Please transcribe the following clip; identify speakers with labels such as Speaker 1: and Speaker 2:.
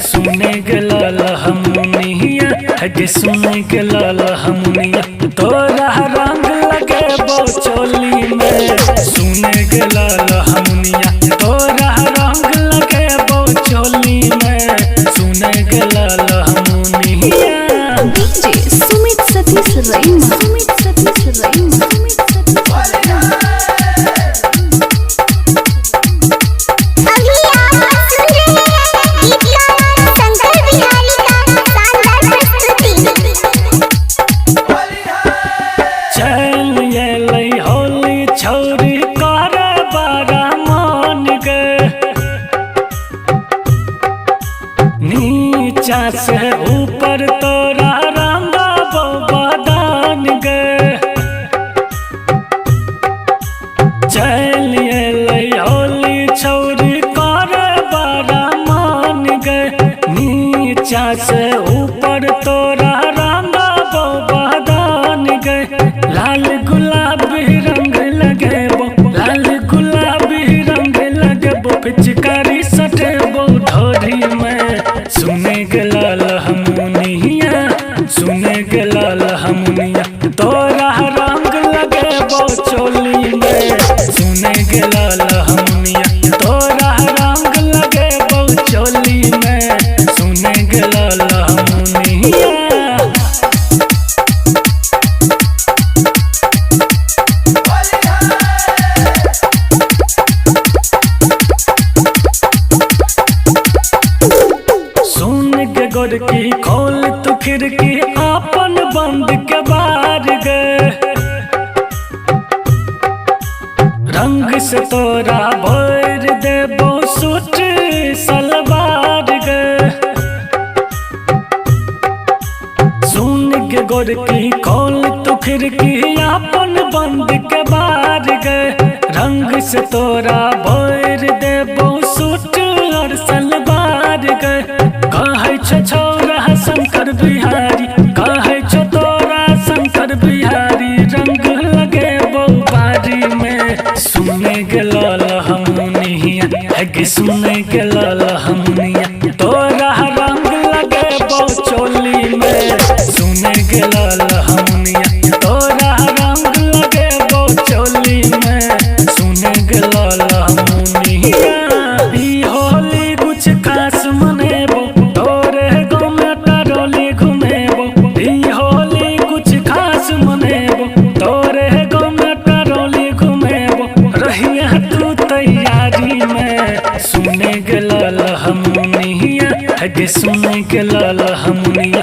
Speaker 1: सुने के लाल हमनिया है सुने के लाल हमनिया तोरा रंग लगे चोली में। सुने के लाल हमनिया तोरा रंग लगे चोली में। सुने के लाल हमनिया
Speaker 2: डीजे सुमित सतीश रईमा, सुमित सतीश रईमा, सुमित सतीश रईमा।
Speaker 3: अभी आप सुन रहे हैं गीतकार शंकर बिहारी का शानदार प्रस्तुति।
Speaker 1: चल ये लई होली छौरी करे बारा मान गे। नीचा से ऊपर तोरा रंगा बदान गे। चल ये लई होली छौरी करे बारा मान गे। नीचा से ऊपर तोरा रंगा बदान गे। लाल गुलाबी रंग लगे लाल गुलाबी रंग लगे पिचकारी सटे ढोरी में। सुने के लाल हमनिया सुने के लाल हमनिया तोरा रंग लगे चोली में। सुने के लाल हमनिया तोरा रंग लगे चोली में। सुने के लाल हमनिया गोरकी खोल तू खिड़की आपन बंद के बार गे। रंग से तोरा भर देबो सूट सलवार गे। सुन के गोरकी खोल तू खिड़की आपन बंद के बार गे। रंग से तोरा भर देबो सूट और सलवार गे। कहे छौरा शंकर बिहारी कहे छो तोरा शंकर बिहारी रंग लगे बारी में। सुने के लाल हमनिया है सुने के लाल हमनिया तोरा रंग लगे चोली में। सुने के लाल हमनिया तोरा रंग लगे चोली में। सुने के लाल हमनिया ई होली कुछ खास मनेबो तोरे गाँव में टरोली घुमेबो। ई होली कुछ खास मनेबो तोरे गाँव में टरोली घुमेबो। रहिया तू तैयारी में। सुने के लाल हमनिया है सुने के लाल हमनिया